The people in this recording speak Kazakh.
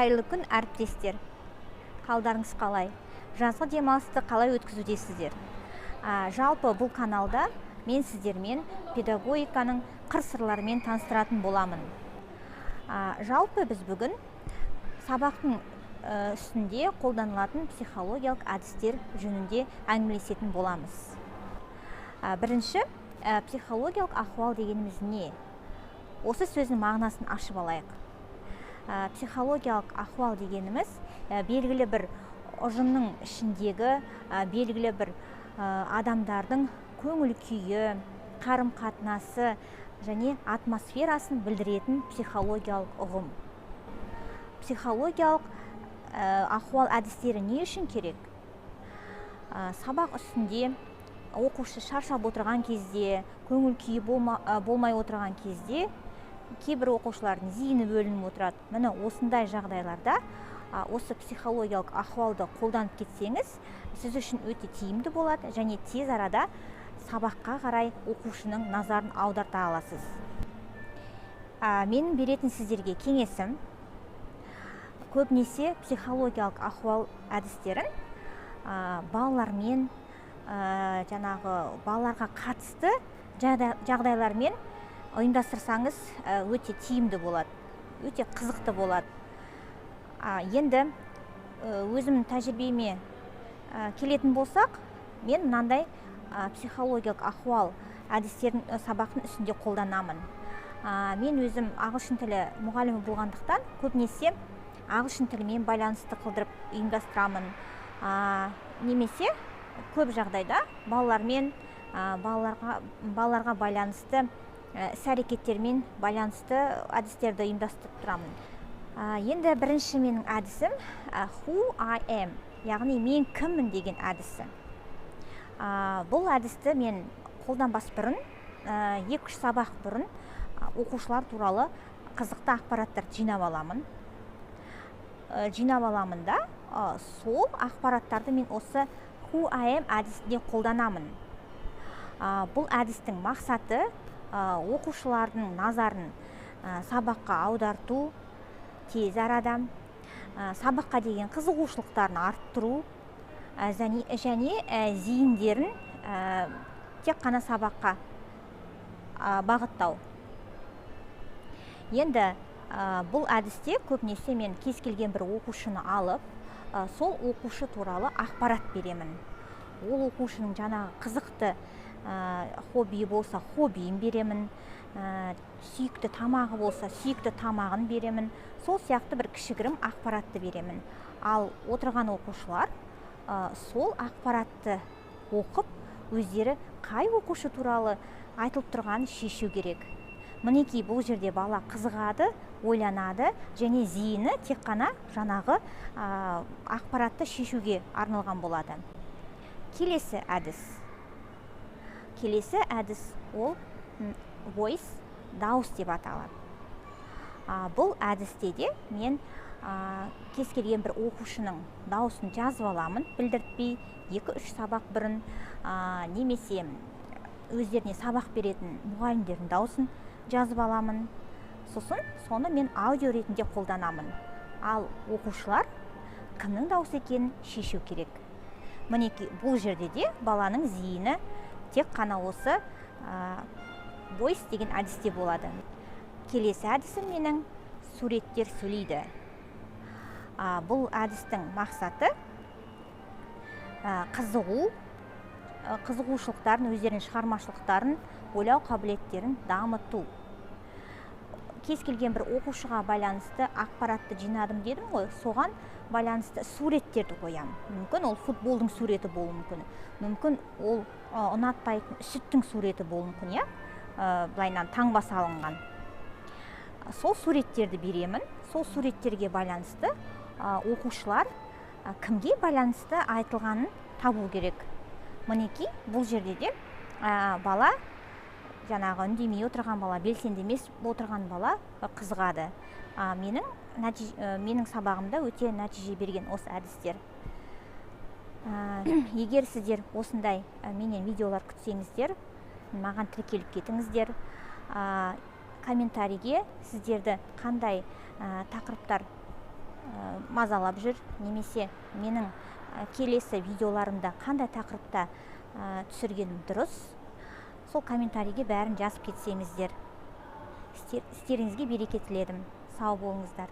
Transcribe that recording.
Қайырлы күн, әріптестер. Қалдарыңыз қалай? Жазғы демалысты қалай өткізудесіздер? Жалпы бұл каналда мен сіздермен педагогиканың қыр-сырларымен таныстыратын боламын. Жалпы біз бүгін сабақтың үстінде қолданылатын психологиялық әдістер жөнінде әңгімелесетін боламыз. Бірінші, психологиялық ахуал дегеніміз не? Осы сөздің мағынасын ашып алайық. Психологиялық ахуал дегеніміз белгілі бір ұжымның ішіндегі белгілі бір адамдардың көңіл күйі, қарым-қатынасы және атмосферасын білдіретін психологиялық ұғым. Психологиялық ахуал әдістері не үшін керек? Сабақ үстінде оқушы шаршап отырған кезде, көңіл күйі болмай отырған кезде кейбір оқушылардың зейіні бөлініп отырады. Міне осындай жағдайларда осы психологиялық ахуалды қолданып кетсеңіз, сіз үшін өте тиімді болады және тез арада сабаққа қарай оқушының назарын аударта аласыз. Менің беретін сіздерге кеңесім, көбінесе психологиялық ахуал әдістерін балалармен, балаларға қатысты жағдайлармен ұйымдастырсаңыз өте тиімді болады, өте қызықты болады. Енді өзімнің тәжірибеме келетін болсақ, мен мынандай психологиялық ахуал әдістерін сабақтың үстінде қолданамын. Мен өзім ағылшын тілі мұғалімі болғандықтан, көбінесе ағылшын тілімен байланысты қылдырып ұйымдастырамын. Немесе көп жағдайда балаларға байланысты іс-әрекеттермен байланысты әдістерді ұйымдастырып тұрамын. Енді бірінші менің әдісім who I am, яғни мен кіммін деген әдісі. Бұл әдісті мен қолданбас бұрын, 2-3 сабақ бұрын оқушылар туралы қызықты ақпараттарды жинап аламын. Сол ақпараттарды мен осы who I am әдісінде қолданамын. Бұл әдістің мақсаты оқушылардың назарын сабаққа аударту, тез арада сабаққа деген қызығушылықтарын арттыру және зейіндерін тек қана сабаққа бағыттау. Енді бұл әдісте көбінесе мен кез келген бір оқушыны алып, сол оқушы туралы ақпарат беремін. Ол оқушының жаңағы қызықты хоббиі болса, хоббиін беремін, сүйікті тамағы болса, сүйікті тамағын беремін. Сол сияқты бір кішігірім ақпаратты беремін. Ал отырған оқушылар сол ақпаратты оқып, өздері қай оқушы туралы айтылып тұрғанын шешу керек. Мінекей бұл жерде бала қызығады, ойланады және зейіні тек қана жаңағы ақпаратты шешуге арналған болады. Келесі әдіс ол voice, дауыс деп аталады. Бұл әдісте де мен кез келген бір оқушының дауысын жазып аламын, білдіртпей 2-3 сабақ бұрын, немесе өздеріне сабақ беретін мұғалімдердің дауысын жазып аламын. Сосын соны мен аудио ретінде қолданамын. Ал оқушылар кімнің дауысы екенін шешу керек. Мінекей бұл жерде де баланың зейіні тек қана осы voice деген әдісте болады. Келесі әдісім менің суреттер сөйлейді. Бұл әдістің мақсаты қызығушылықтарын, өздерінің шығармашылықтарын, ойлау қабілеттерін дамыту. Кез келген бір оқушыға байланысты ақпаратты жинадым дедім ғой, соған байланысты суреттерді қоямын. Мүмкін ол футболдың суреті болуы мүмкін. Мүмкін ол ұнатпайтын сүттің суреті болуы мүмкін, былайынан таңба салынған. Сол суреттерді беремін. Сол суреттерге байланысты оқушылар кімге байланысты айтылғанын табу керек. Мінекей бұл жерде де бала, жаңағы үндемей отырған бала, белсендемес отырған бала қызығады. Менің сабағымда өте нәтиже берген осы әдістер. Егер сіздер осындай менен видеолар күтсеңіздер, маған тіркеліп кетіңіздер. Комментарийге сіздерді қандай тақырыптар мазалап жүр, немесе менің келесі видеоларымда қандай тақырыпта түсіргенім дұрыс, сол комментарийге бәрін жазып кетсеңіздер. Істеріңізге береке тіледім. Сау болыңыздар.